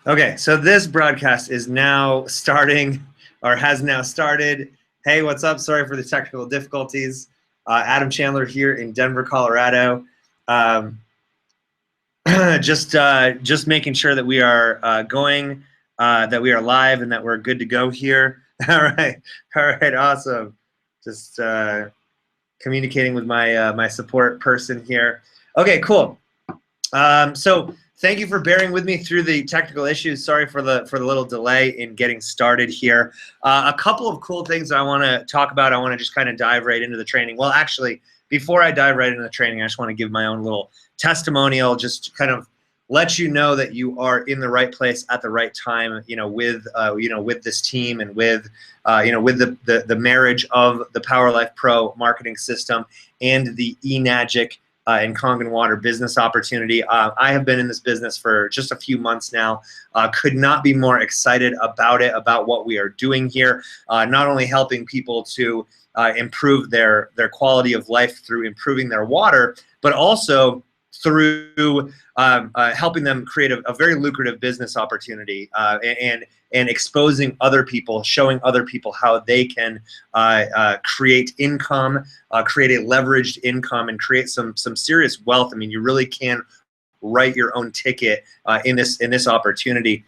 Okay, so this broadcast is now starting, or has now started. Hey, what's up? Sorry for the technical difficulties. Adam Chandler here in Denver, Colorado. Um, just making sure that we are going, that we are live, and that we're good to go here. All right, awesome. Just communicating with my support person here. Okay, cool. So thank you for bearing with me through the technical issues. Sorry for the little delay in getting started here. A couple of cool things I want to talk about. I want to just kind of dive right into the training. Well, actually, before I dive right into the training, I just want to give my own little testimonial, just to kind of let you know that you are in the right place at the right time. With this team and with with the marriage of the Power Life Pro marketing system and the eNagic and Kangen Water business opportunity. I have been in this business for just a few months now. Could not be more excited about it, about what we are doing here. Not only helping people to improve their quality of life through improving their water, but also through helping them create a very lucrative business opportunity and exposing other people, showing other people how they can create income, create a leveraged income, and create some serious wealth. I mean, you really can write your own ticket in this opportunity.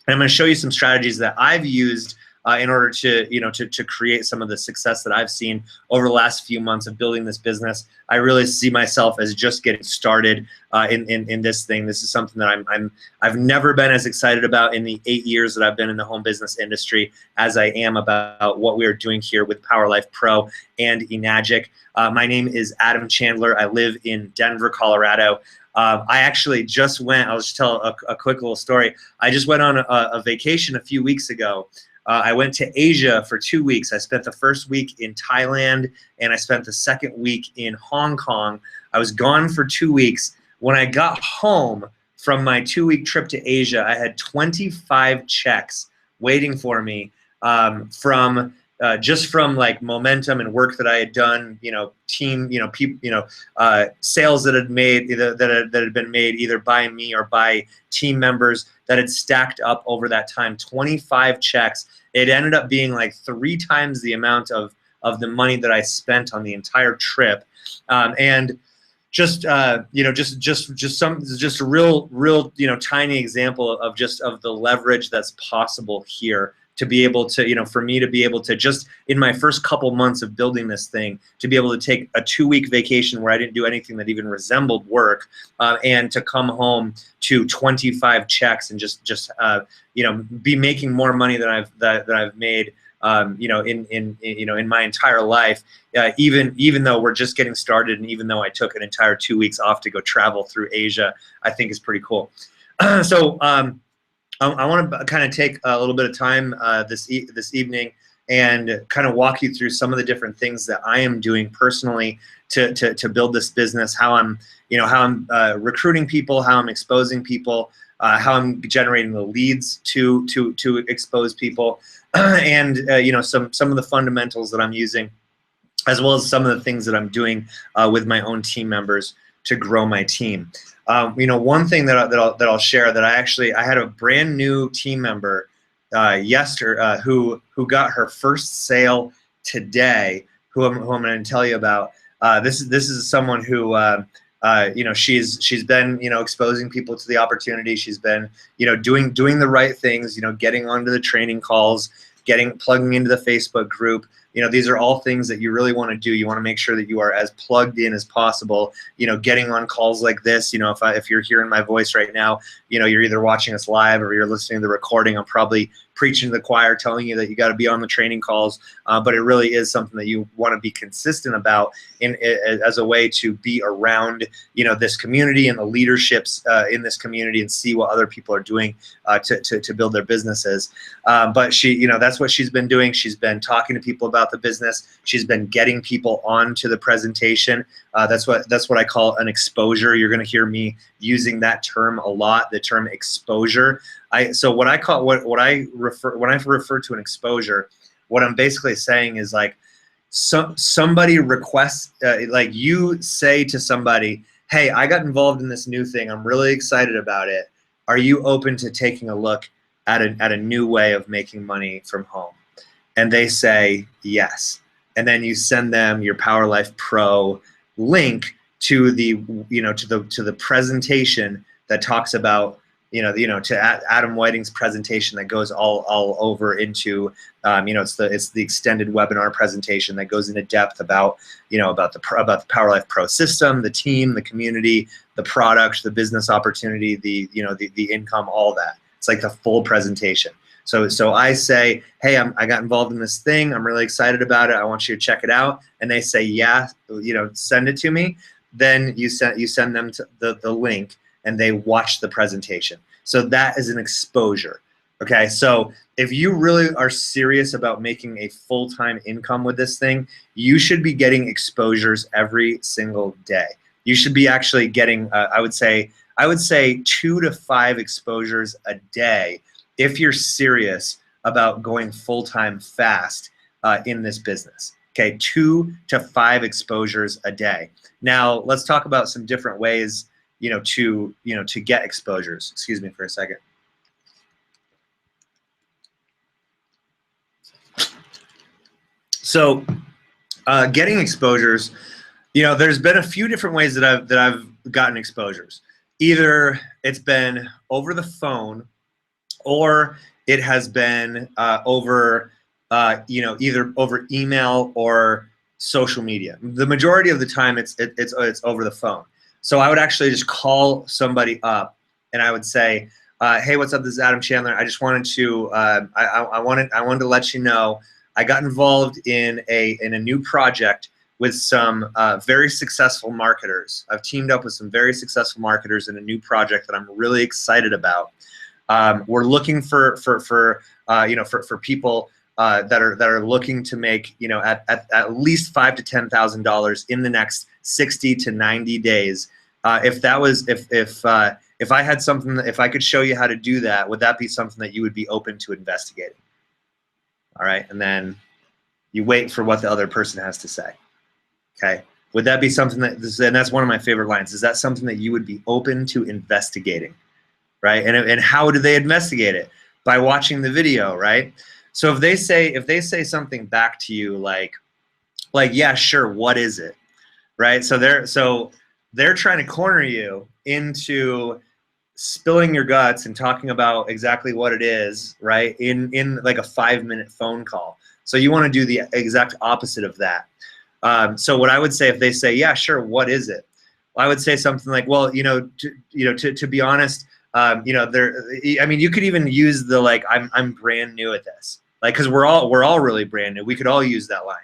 And I'm going to show you some strategies that I've used in order to create some of the success that I've seen over the last few months of building this business. I really see myself as just getting started in this thing. This is something that I've never been as excited about in the 8 years that I've been in the home business industry as I am about what we are doing here with Power Life Pro and eNagic. My name is Adam Chandler. I live in Denver, Colorado. I actually just went, I'll just tell a quick little story. I just went on a vacation a few weeks ago. I went to Asia for 2 weeks. I spent the first week in Thailand, and I spent the second week in Hong Kong. I was gone for 2 weeks. When I got home from my 2-week trip to Asia, I had 25 checks waiting for me from just from like momentum and work that I had done, team, people, sales that had made that had been made either by me or by team members that had stacked up over that time. 25 checks. It ended up being like 3 times the amount of the money that I spent on the entire trip, and just a real tiny example of the leverage that's possible here, to be able to, for me to be able to, just in my first couple months of building this thing, to be able to take a 2-week vacation where I didn't do anything that even resembled work, and to come home to 25 checks and just be making more money than I've made in my entire life, even though we're just getting started, and even though I took an entire 2 weeks off to go travel through Asia, I think is pretty cool. So I want to kind of take a little bit of time this evening and kind of walk you through some of the different things that I am doing personally to build this business. How I'm recruiting people, how I'm exposing people, how I'm generating the leads to expose people, and some of the fundamentals that I'm using, as well as some of the things that I'm doing with my own team members to grow my team. One thing that I'll share, that I had a brand new team member yesterday who got her first sale today, who I'm going to tell you about. This is someone who she's been exposing people to the opportunity. She's been doing the right things, getting onto the training calls, plugging into the Facebook group. These are all things that you really want to do. You want to make sure that you are as plugged in as possible. Getting on calls like this. If you're hearing my voice right now, you're either watching us live or you're listening to the recording. I'm probably preaching to the choir, telling you that you got to be on the training calls, but it really is something that you want to be consistent about as a way to be around this community and the leaderships in this community, and see what other people are doing to build their businesses. But that's what she's been doing. She's been talking to people about the business. She's been getting people onto the presentation. That's what I call an exposure. You're going to hear me using that term a lot, the term exposure. When I refer to an exposure, what I'm basically saying is, like, somebody requests, like you say to somebody, hey, I got involved in this new thing. I'm really excited about it. are you open to taking a look at a new way of making money from home? And they say yes. And then you send them your Power Life Pro link to the, to the presentation that talks about, to Adam Whiting's presentation that goes all over into, it's the extended webinar presentation that goes into depth about, about the Power Life Pro system, the team, the community, the product, the business opportunity, the income, all that. It's like the full presentation. So I say, hey, I got involved in this thing. I'm really excited about it. I want you to check it out. And they say, yeah, send it to me. Then you send them to the link, and they watch the presentation. So that is an exposure. Okay, so if you really are serious about making a full-time income with this thing, you should be getting exposures every single day. You should be actually getting, I would say 2 to 5 exposures a day if you're serious about going full-time fast in this business. Okay, 2 to 5 exposures a day. Now let's talk about some different ways, to get exposures. Excuse me for a second. So getting exposures, there's been a few different ways that I've gotten exposures. Either it's been over the phone, or it has been over, either over email or social media. The majority of the time, it's over the phone. So I would actually just call somebody up, and I would say, "Hey, what's up? This is Adam Chandler. I just wanted to, I wanted to let you know I got involved in a new project with some very successful marketers. I've teamed up with some very successful marketers in a new project that I'm really excited about. We're looking for people that are looking to make at least $5,000 to $10,000 in the next 60 to 90 days. If I had something, if I could show you how to do that, would that be something that you would be open to investigating?" All right, and then you wait for what the other person has to say. Okay, would that be something that, and that's one of my favorite lines, is that something that you would be open to investigating? Right? And how do they investigate it? By watching the video, right? So if they say something back to you like yeah, sure, what is it? Right? So they're trying to corner you into spilling your guts and talking about exactly what it is, right? In like a 5-minute phone call. So you want to do the exact opposite of that. So what I would say, if they say, yeah, sure, what is it? Well, I would say something like, well, to be honest, I mean, you could even use the I'm brand new at this, because we're all really brand new. We could all use that line.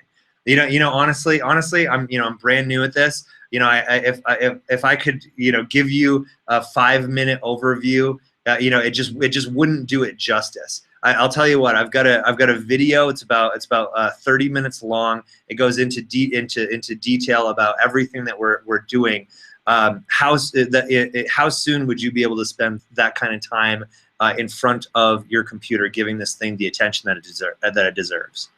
Honestly, I'm brand new at this. If I could, give you a 5-minute overview, it just wouldn't do it justice. I'll tell you what. I've got a video. It's about 30 minutes long. It goes into detail about everything that we're doing. How soon would you be able to spend that kind of time in front of your computer, giving this thing the attention that it deserves?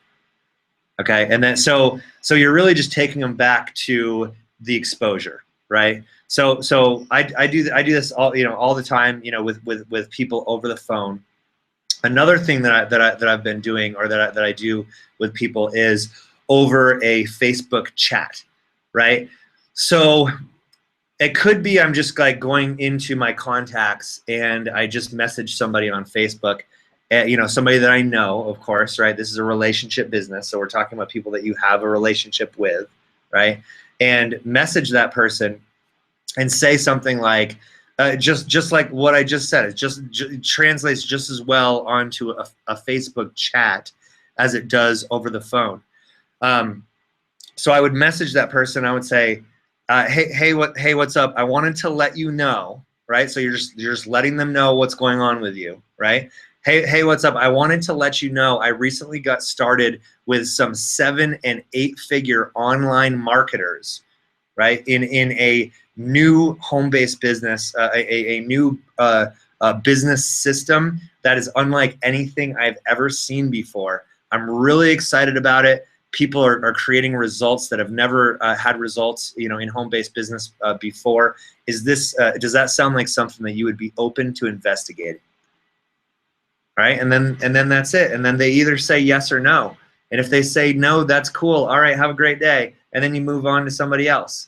Okay, and then so you're really just taking them back to the exposure, right? So I do this all the time, with people over the phone. Another thing that I've been doing, or that I do with people, is over a Facebook chat, right? So it could be I'm just going into my contacts and I just message somebody on Facebook, somebody that I know, of course, right? This is a relationship business, so we're talking about people that you have a relationship with, right? And message that person and say something like, just like what I just said. It translates just as well onto a Facebook chat as it does over the phone. So I would message that person. I would say, hey, what's up? I wanted to let you know, right? So you're just letting them know what's going on with you, right? Hey, what's up? I wanted to let you know I recently got started with some 7- and 8-figure online marketers, right? In a new home-based business, a new business system that is unlike anything I've ever seen before. I'm really excited about it. people are creating results that have never had results, you know, in home-based business before. Is this does that sound like something that you would be open to investigating? Right, and then that's it. And then they either say yes or no. And if they say no, that's cool. All right, have a great day. And then you move on to somebody else,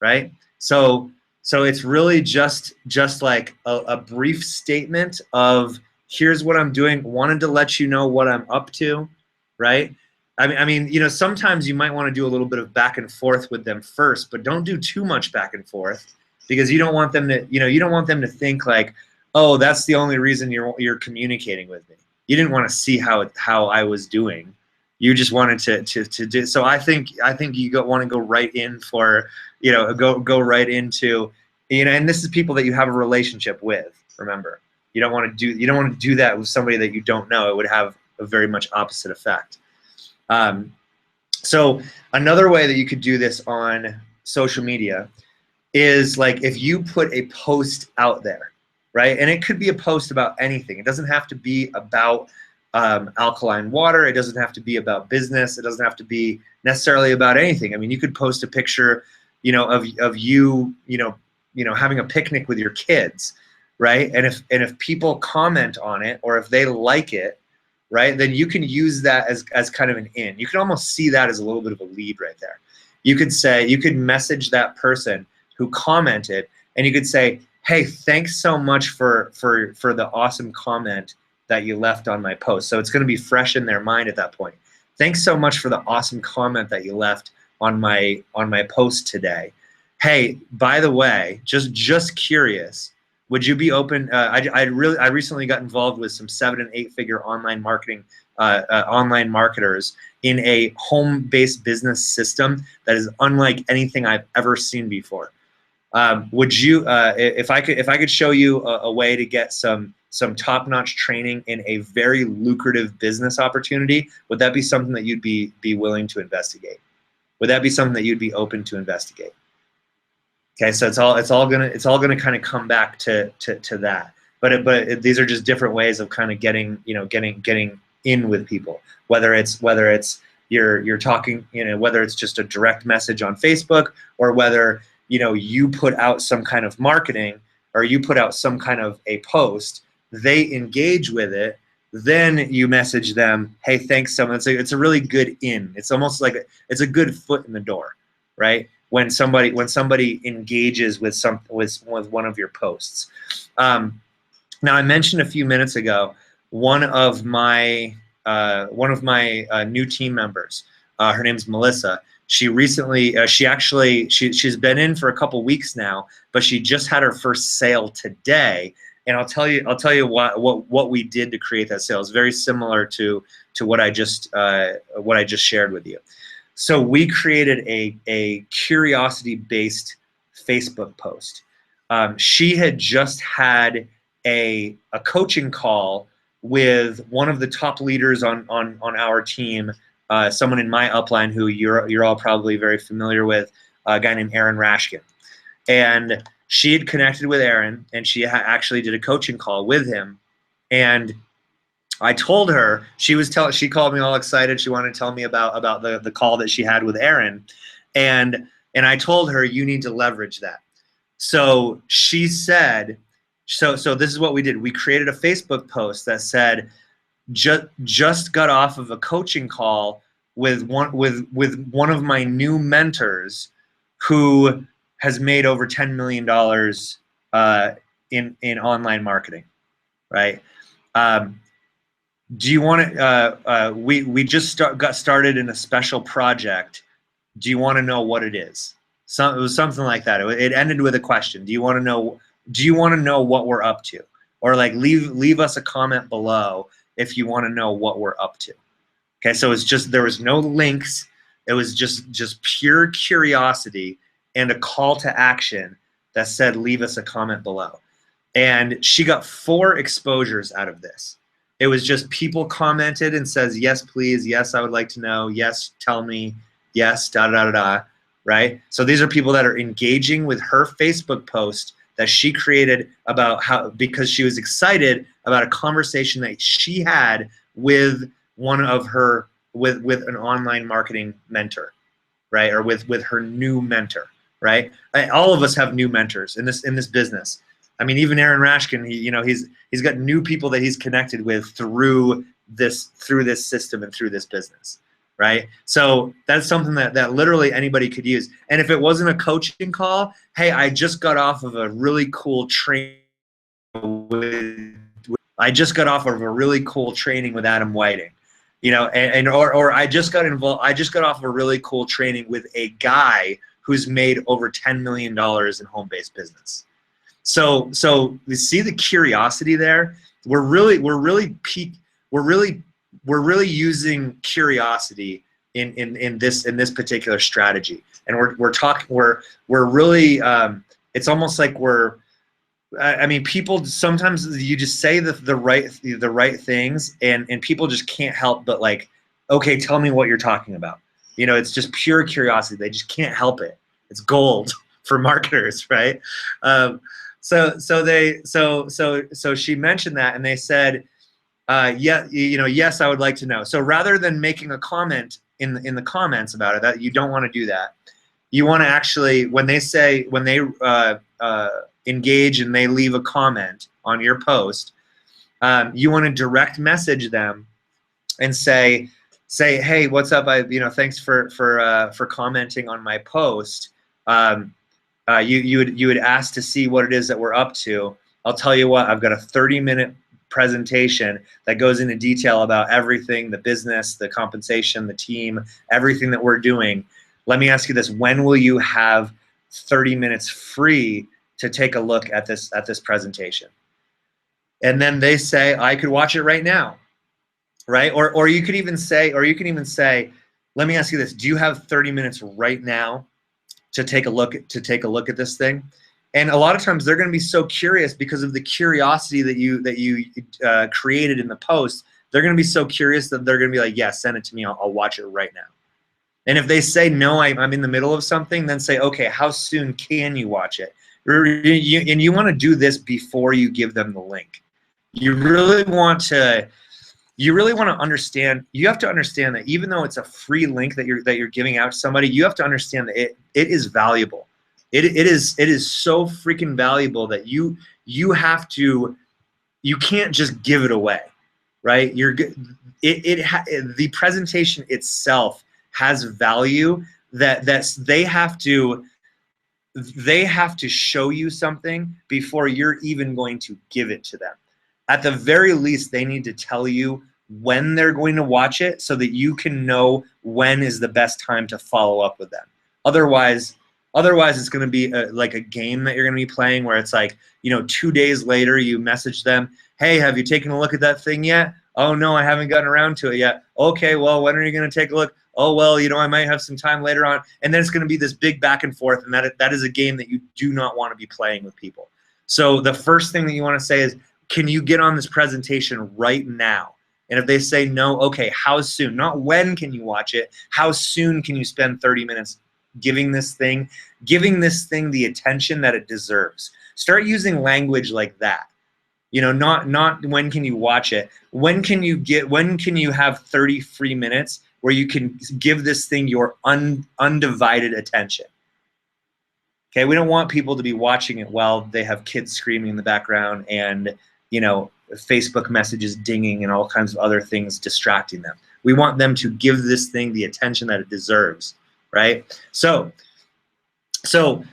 right? So it's really just like a brief statement of here's what I'm doing. Wanted to let you know what I'm up to, right? I mean, you know, sometimes you might want to do a little bit of back and forth with them first, but don't do too much back and forth, because you don't want them to, you know, you don't want them to think like, oh, that's the only reason you're communicating with me. You didn't want to see how I was doing. You just wanted to do. So I think you want to go right in for, you know, go right into, you know, and this is people that you have a relationship with. Remember, you don't want to do that with somebody that you don't know. It would have a very much opposite effect. So another way that you could do this on social media is like if you put a post out there, right? And it could be a post about anything. It doesn't have to be about alkaline water. It doesn't have to be about business. It doesn't have to be necessarily about anything. I mean, you could post a picture, you know, of you, you know, having a picnic with your kids, right? And if people comment on it, or if they like it, right, then you can use that as kind of an in. You can almost see that as a little bit of a lead right there. You could say, you could message that person who commented, and you could say, hey, thanks so much for the awesome comment that you left on my post. So it's going to be fresh in their mind at that point. Thanks so much for the awesome comment that you left on my post today. Hey, by the way, just curious, would you be open? I recently got involved with some 7- and 8-figure online marketing, online marketers in a home-based business system that is unlike anything I've ever seen before. Would you, if I could show you a way to get some top-notch training in a very lucrative business opportunity, would that be something that you'd be willing to investigate? Would that be something that you'd be open to investigate? Okay, so it's all gonna kind of come back to that. But these are just different ways of kind of getting in with people. Whether it's you're talking, you know, whether it's just a direct message on Facebook, or whether, you know, you put out some kind of marketing, or you put out some kind of a post, they engage with it, then you message them, hey, thanks so much. It's a really good in. It's almost like it's a good foot in the door, right? When somebody engages with one of your posts. Now, I mentioned a few minutes ago one of my new team members. Her name's Melissa. She recently, she's been in for a couple weeks now, but she just had her first sale today. And I'll tell you what we did to create that sale. It's very similar to what I just shared with you. So we created a curiosity-based Facebook post. She had just had a coaching call with one of the top leaders on our team, someone in my upline who you're all probably very familiar with, a guy named Aaron Rashkin. And she had connected with Aaron, and she actually did a coaching call with him. And I told her, she called me all excited. She wanted to tell me about the call that she had with Aaron. And I told her, you need to leverage that. So she said, so this is what we did. We created a Facebook post that said, just got off of a coaching call with one of my new mentors who has made over $10 million in online marketing, right? Do you want to? We just got started in a special project. Do you want to know what it is? It was something like that. It ended with a question. Do you want to know? Do you want to know what we're up to? Or like leave us a comment below if you want to know what we're up to. Okay, so it's just, there was no links. It was just pure curiosity and a call to action that said leave us a comment below. And she got 4 exposures out of this. It was just people commented and says, yes, please, yes, I would like to know, yes, tell me, yes, da-da-da-da, right? So these are people that are engaging with her Facebook post that she created about because she was excited about a conversation that she had with one of her with an online marketing mentor, right? Or with her new mentor, right? All of us have new mentors in this business. I mean, even Aaron Rashkin, he's got new people that he's connected with through this system and through this business, right? So that's something that literally anybody could use. And if it wasn't a coaching call, hey, I just got off of a really cool training I just got off of a really cool training with Adam Whiting, or I just got involved. I just got off of a really cool training with a guy who's made over $10 million in home-based business. So you see the curiosity there. We're really using curiosity in this particular strategy, and we're really it's almost like I mean, people sometimes you just say the right things, and people just can't help but like, okay, tell me what you're talking about. It's just pure curiosity. They just can't help it. It's gold for marketers, right? So she mentioned that, and they said, yeah, yes, I would like to know. So rather than making a comment in the comments about it, that you don't want to do that. You want to actually, when they engage and they leave a comment on your post, you want to direct message them and say, hey, what's up? Thanks for commenting on my post. You would ask to see what it is that we're up to. I'll tell you what, I've got a 30-minute presentation that goes into detail about everything, the business, the compensation, the team, everything that we're doing. Let me ask you this: when will you have 30 minutes free to take a look at this presentation? And then they say, I could watch it right now, right? Or you could even say, let me ask you this: do you have 30 minutes right now to take a look at this thing? And a lot of times they're going to be so curious because of the curiosity that you created in the post. They're going to be so curious that they're going to be like, yeah, send it to me. I'll watch it right now. And if they say, no, I'm in the middle of something, then say, okay, how soon can you watch it? And you want to do this before you give them the link. You really want to understand. You have to understand that even though it's a free link that you're giving out to somebody, you have to understand that it is valuable. It is so freaking valuable that you can't just give it away, right? The presentation itself has value that they have to show you something before you're even going to give it to them. At the very least, they need to tell you when they're going to watch it so that you can know when is the best time to follow up with them. Otherwise it's going to be like a game that you're going to be playing where it's like, 2 days later you message them, hey, have you taken a look at that thing yet? Oh, no, I haven't gotten around to it yet. Okay, well, when are you going to take a look? Oh, well, I might have some time later on. And then it's going to be this big back and forth, and that is a game that you do not want to be playing with people. So the first thing that you want to say is, can you get on this presentation right now? And if they say no, okay, how soon? Not when can you watch it. How soon can you spend 30 minutes giving this thing the attention that it deserves? Start using language like that. Not when can you watch it. When can you have 30 free minutes where you can give this thing your undivided attention? Okay, we don't want people to be watching it while they have kids screaming in the background and Facebook messages dinging and all kinds of other things distracting them. We want them to give this thing the attention that it deserves, right? So the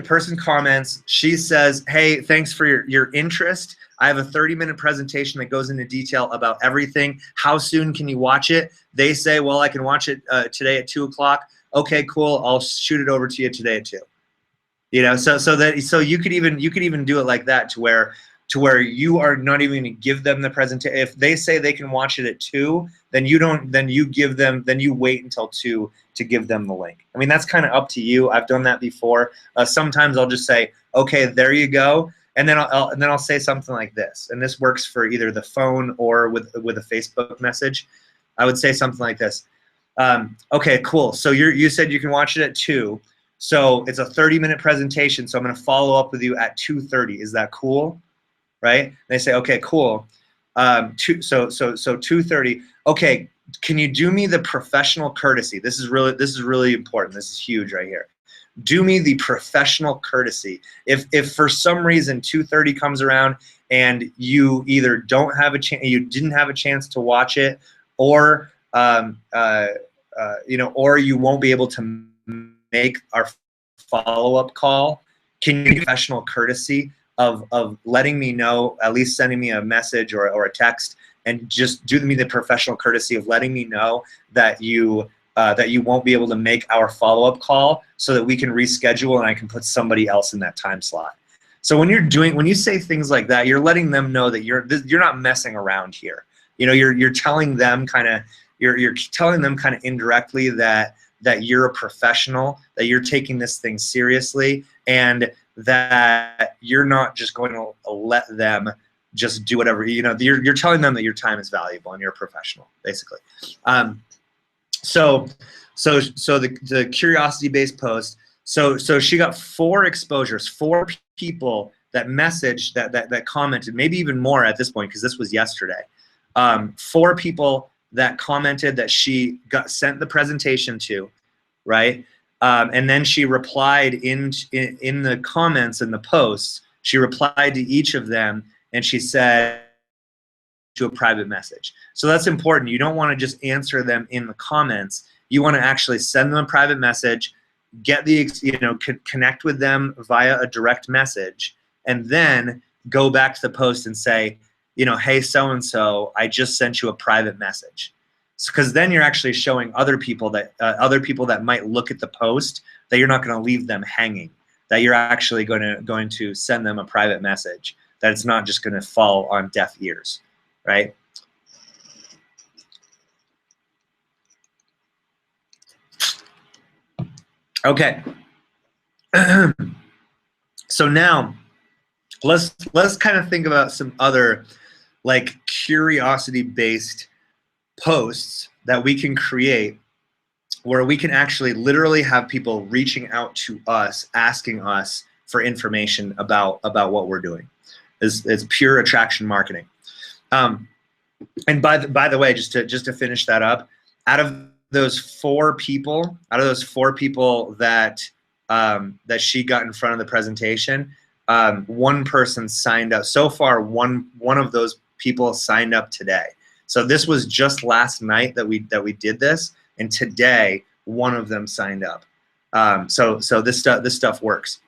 person comments. She says, "Hey, thanks for your interest. I have a 30-minute presentation that goes into detail about everything. How soon can you watch it?" They say, "Well, I can watch it today at 2 o'clock." Okay, cool. I'll shoot it over to you today at 2. So you could even do it like that to where you are not even going to give them the presentation. If they say they can watch it at 2, then you wait until 2 to give them the link. I mean, that's kind of up to you. I've done that before. Sometimes I'll just say, okay, there you go, and then I'll say something like this, and this works for either the phone or with a Facebook message. I would say something like this. Okay, cool. So you said you can watch it at 2. So it's a 30-minute presentation. So I'm going to follow up with you at 2:30. Is that cool? Right? And they say, okay, cool. So 2:30. Okay, can you do me the professional courtesy? This is really important. This is huge right here. Do me the professional courtesy. If for some reason 2:30 comes around and you either don't have a chance, you didn't have a chance to watch it, or or you won't be able to make our follow-up call, can you do professional courtesy of letting me know, at least sending me a message or a text, and just do me the professional courtesy of letting me know that you won't be able to make our follow-up call, so that we can reschedule and I can put somebody else in that time slot. So when you say things like that, you're letting them know that you're not messing around here. You're telling them you're telling them kind of indirectly that you're a professional, that you're taking this thing seriously, and that you're not just going to let them just do whatever. You're telling them that your time is valuable and you're a professional, basically. So the curiosity-based post. So she got 4 exposures, 4 people that messaged, that commented, maybe even more at this point because this was yesterday. 4 people that commented that she sent the presentation to, right? And then she replied in the comments in the posts. She replied to each of them, and she said to a private message. So that's important. You don't want to just answer them in the comments. You want to actually send them a private message, get connect with them via a direct message, and then go back to the post and say, hey, so-and-so, I just sent you a private message. Because then you're actually showing other people that might look at the post that you're not going to leave them hanging, that you're actually going to send them a private message, that it's not just going to fall on deaf ears, right? Okay. So now let's kind of think about some other like curiosity-based posts that we can create, where we can actually literally have people reaching out to us, asking us for information about what we're doing. It's pure attraction marketing. And by the way, just to finish that up, out of those 4 people that that she got in front of the presentation, 1 person signed up. So far, one of those people signed up today. So this was just last night that we did this, and today 1 of them signed up. So this stuff works.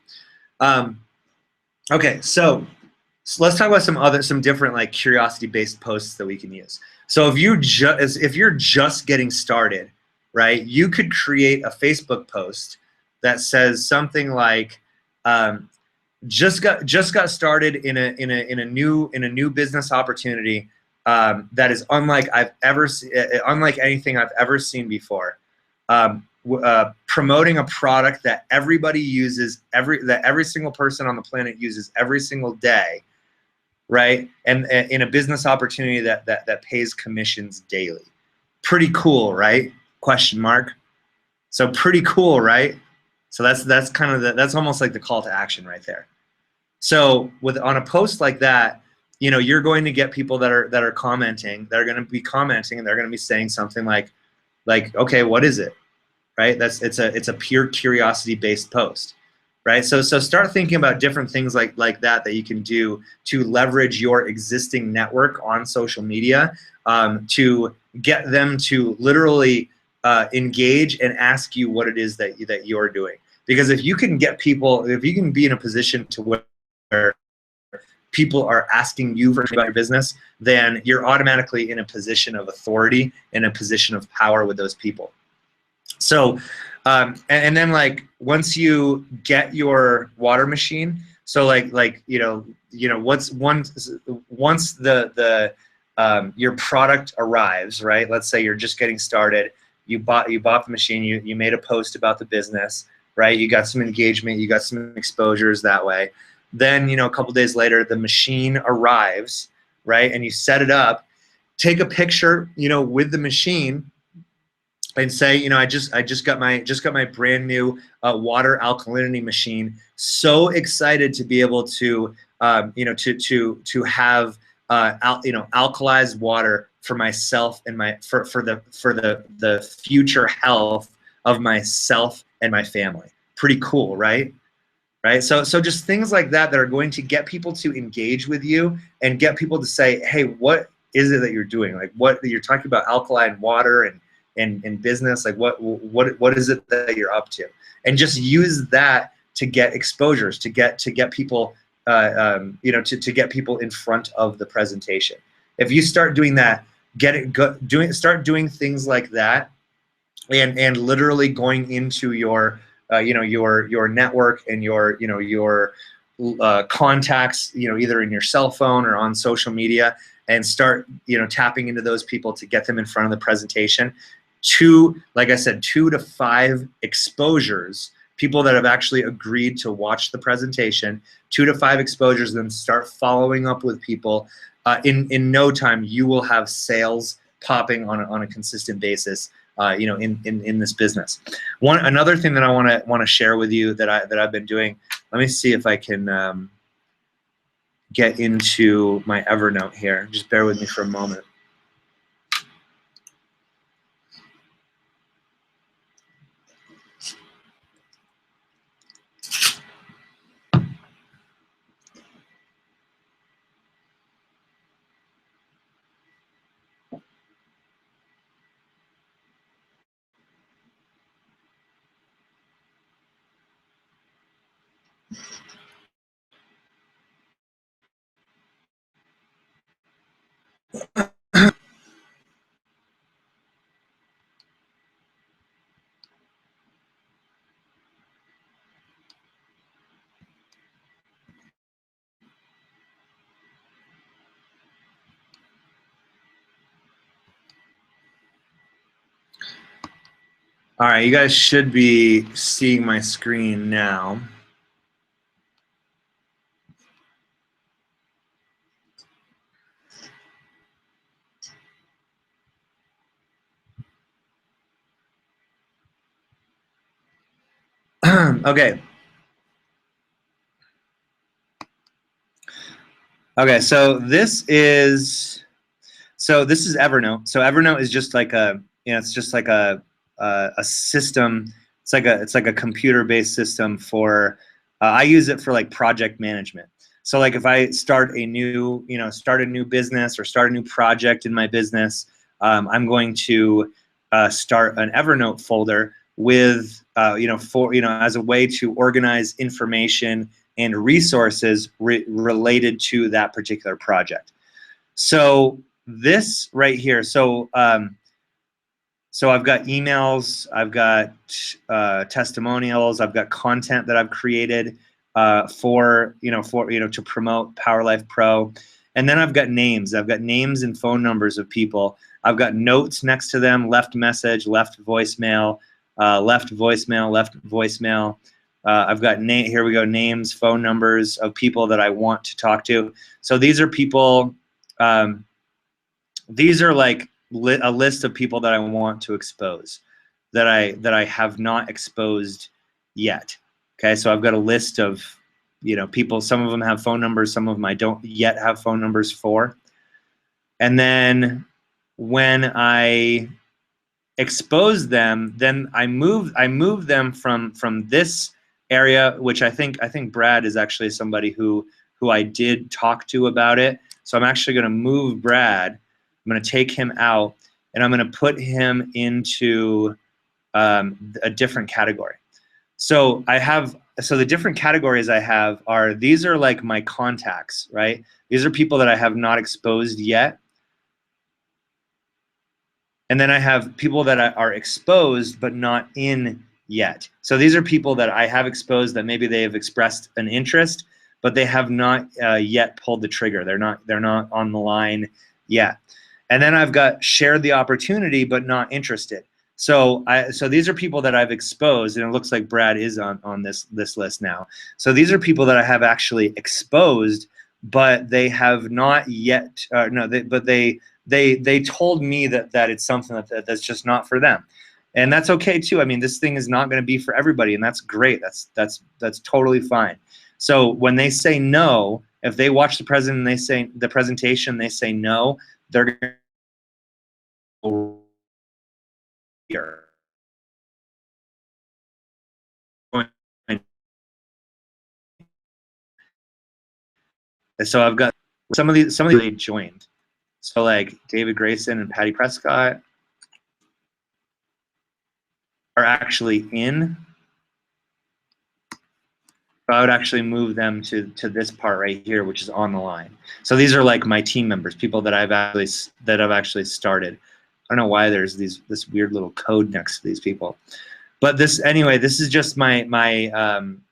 Okay, so let's talk about some different like curiosity-based posts that we can use. So if you're just getting started, right, you could create a Facebook post that says something like, just got started in a new business opportunity that is unlike anything I've ever seen before. Promoting a product that everybody uses, that every single person on the planet uses every single day, right? And in a business opportunity that pays commissions daily. Pretty cool, right? Question mark. So pretty cool, right? So that's kind of that's almost like the call to action right there. So on a post like that, you're going to get people that are commenting. They're going to be commenting, and they're going to be saying something like, okay, what is it? Right? It's a pure curiosity-based post, right? So start thinking about different things like that you can do to leverage your existing network on social media, to get them to literally engage and ask you what it is that you're doing. Because if you can get people, if you can be in a position to where people are asking you for about your business, then you're automatically in a position of authority, in a position of power with those people. So, and then like once you get your water machine, so once your product arrives, right? Let's say you're just getting started, you bought the machine, you made a post about the business, right? You got some engagement, you got some exposures that way. Then a couple days later, the machine arrives, right? And you set it up, take a picture, with the machine, and say, I just got my brand new water alkalinity machine. So excited to be able to, to have alkalized water for myself and for the future health of myself and my family. Pretty cool, right? Right. So just things like that are going to get people to engage with you and get people to say, hey, what is it that you're doing? Like, what you're talking about, alkaline water and business, like what is it that you're up to? And just use that to get exposures, to get people to get people in front of the presentation. If you start doing that, start doing things like that, and literally going into your your network and your contacts, either in your cell phone or on social media, and start tapping into those people to get them in front of the presentation. Like I said, 2 to 5 exposures, people that have actually agreed to watch the presentation, 2 to 5 exposures, then start following up with people. In no time, you will have sales popping on a consistent basis. In this business. Another thing that I want to share with you that I've been doing. Let me see if I can get into my Evernote here. Just bear with me for a moment. All right, you guys should be seeing my screen now. Okay. Okay, so this is Evernote. So Evernote is just like it's just like a system. It's like a computer-based system for. I use it for like project management. So like if I start a new business or start a new project in my business, I'm going to start an Evernote folder with as a way to organize information and resources related to that particular project. So this right here, so I've got emails, I've got testimonials, I've got content that I've created to promote Power Life Pro, and then I've got names. I've got names and phone numbers of people. I've got notes next to them: left message, left voicemail, left voicemail, left voicemail. I've got here we go, names, phone numbers of people that I want to talk to. So these are people. These are like a list of people that I want to expose, that I have not exposed yet. Okay, so I've got a list of people. Some of them have phone numbers. Some of them I don't yet have phone numbers for. And then when I expose them, then I move them from this area, which I think Brad is actually somebody who I did talk to about it. So I'm actually going to move Brad. I'm going to take him out, and I'm going to put him into a different category. So the different categories I have are, these are like my contacts, right? These are people that I have not exposed yet. And then I have people that are exposed but not in yet. So these are people that I have exposed that maybe they have expressed an interest, but they have not yet pulled the trigger. They're not on the line yet. And then I've got shared the opportunity but not interested. So these are people that I've exposed, and it looks like Brad is on this list now. So these are people that I have actually exposed, but they have not yet. They told me that it's something that's just not for them, and that's okay too. I mean, this thing is not going to be for everybody, and that's great. That's totally fine. So when they say no, If they watch the presentation, they say no, they're going to go here. So I've got some of these they joined. So like David Grayson and Patty Prescott are actually in. I would actually move them to this part right here, which is on the line. So these are like my team members, people that I've actually started. I don't know why there's this weird little code next to these people, but this is just my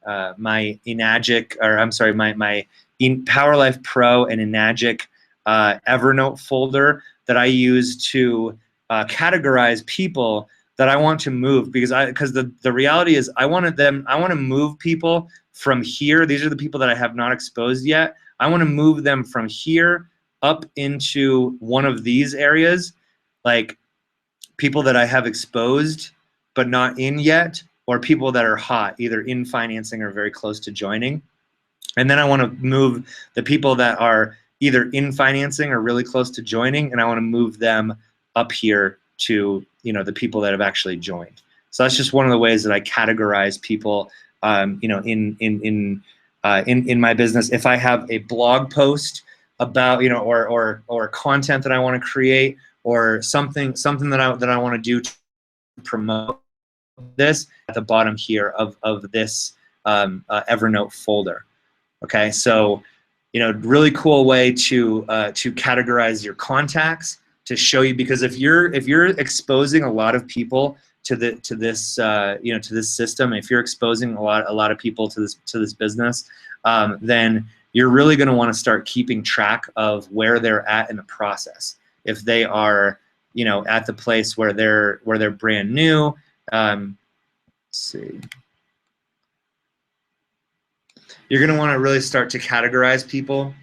Enagic, or I'm sorry, my PowerLife Pro and Enagic Evernote folder that I use to categorize people that I want to move, because the reality is I want to move people from here. These are the people that I have not exposed yet. I want to move them from here up into one of these areas, like people that I have exposed but not in yet, or people that are hot, either in financing or very close to joining. And then I want to move the people that are either in financing or really close to joining, and I want to move them up here to, you know, the people that have actually joined. So that's just one of the ways that I categorize people, you know, in my business. If I have a blog post about, you know, or content that I want to create, or something that I want to do to promote this, at the bottom here of this Evernote folder. Okay, so, you know, really cool way to categorize your contacts, to show you, because if you're exposing a lot of people to this you know, to this system, if you're exposing a lot of people to this business, then you're really going to want to start keeping track of where they're at in the process. If they are, you know, at the place where they're brand new, let's see. You're going to want to really start to categorize people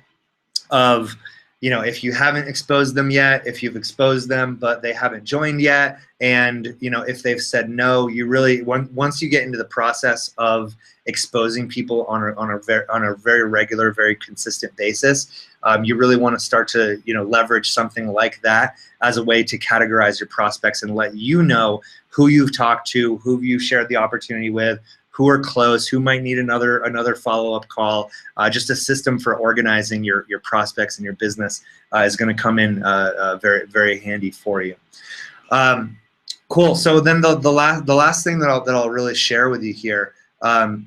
of, you know, if you haven't exposed them yet, if you've exposed them but they haven't joined yet, and, you know, if they've said no, you really, once you get into the process of exposing people on a very regular, very consistent basis, you really want to start to, you know, leverage something like that as a way to categorize your prospects and let you know who you've talked to, who you've shared the opportunity with, who are close, who might need another follow-up call. Just a system for organizing your prospects and your business is going to come in very, very handy for you. Cool. So then the last thing that I'll really share with you here,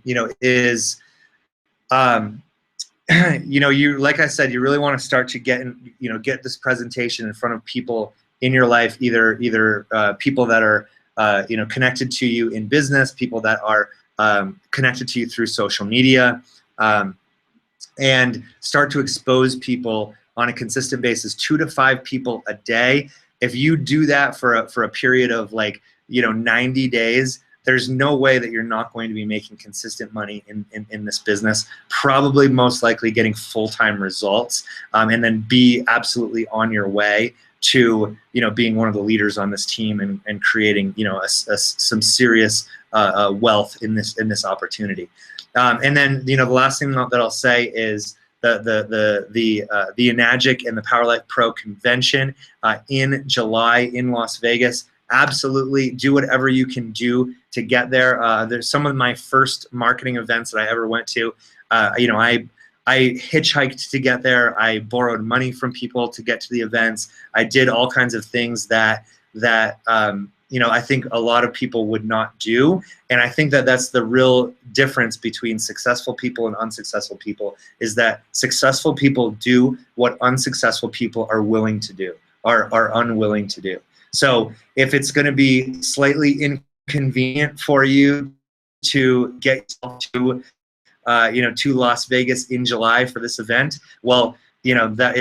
you know, is, you know, like I said, you really want to start to get this presentation in front of people in your life, either people that are you know, connected to you in business, people that are connected to you through social media, and start to expose people on a consistent basis, 2 to 5 people a day. If you do that for a period of, like, you know, 90 days, there's no way that you're not going to be making consistent money in this business, probably most likely getting full-time results, and then be absolutely on your way to, you know, being one of the leaders on this team and creating, you know, some serious wealth in this opportunity. And then, you know, the last thing that I'll say is the Enagic and the PowerLife Pro convention in July in Las Vegas. Absolutely do whatever you can do to get there. There's some of my first marketing events that I ever went to. You know, I hitchhiked to get there. I borrowed money from people to get to the events. I did all kinds of things that you know, I think a lot of people would not do. And I think that that's the real difference between successful people and unsuccessful people, is that successful people do what unsuccessful people are willing to do, are unwilling to do. So if it's going to be slightly inconvenient for you to get to you know, to Las Vegas in July for this event, well, you know, that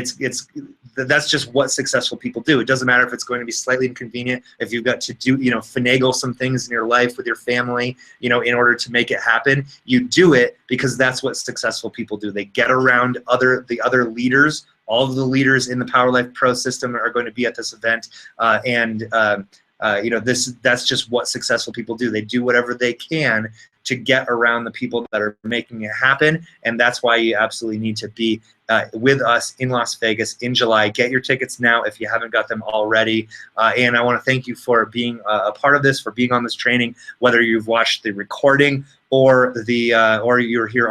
that's just what successful people do. It doesn't matter if it's going to be slightly inconvenient, if you've got to do, you know, finagle some things in your life with your family, you know, in order to make it happen. You do it because that's what successful people do. They get around the other leaders. All of the leaders in the PowerLife Pro system are going to be at this event, and you know, that's just what successful people do. They do whatever they can to get around the people that are making it happen, and that's why you absolutely need to be with us in Las Vegas in July. Get your tickets now if you haven't got them already. And I want to thank you for being a part of this, for being on this training, whether you've watched the recording or or you're here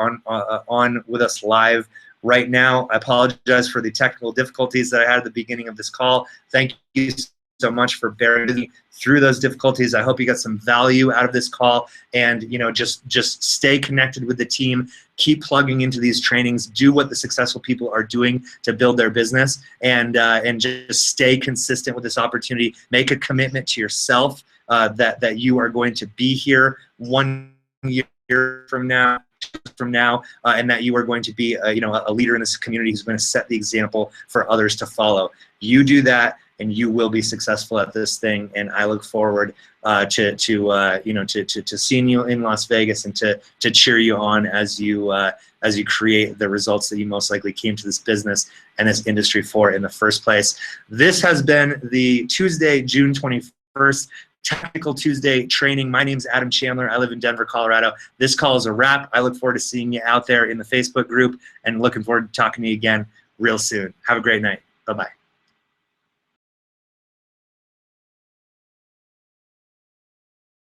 on with us live right now. I apologize for the technical difficulties that I had at the beginning of this call. Thank you so much for bearing with me through those difficulties. I hope you got some value out of this call, and you know, just stay connected with the team. Keep plugging into these trainings. Do what the successful people are doing to build their business, and just stay consistent with this opportunity. Make a commitment to yourself that you are going to be here 1 year from now, and that you are going to be you know, a leader in this community who's going to set the example for others to follow. You do that, and you will be successful at this thing. And I look forward to seeing you in Las Vegas, and to cheer you on as you create the results that you most likely came to this business and this industry for in the first place. This has been the Tuesday, June 21st. Tactical Tuesday training. My name is Adam Chandler. I live in Denver, Colorado. This call is a wrap. I look forward to seeing you out there in the Facebook group, and looking forward to talking to you again real soon. Have a great night. Bye-bye.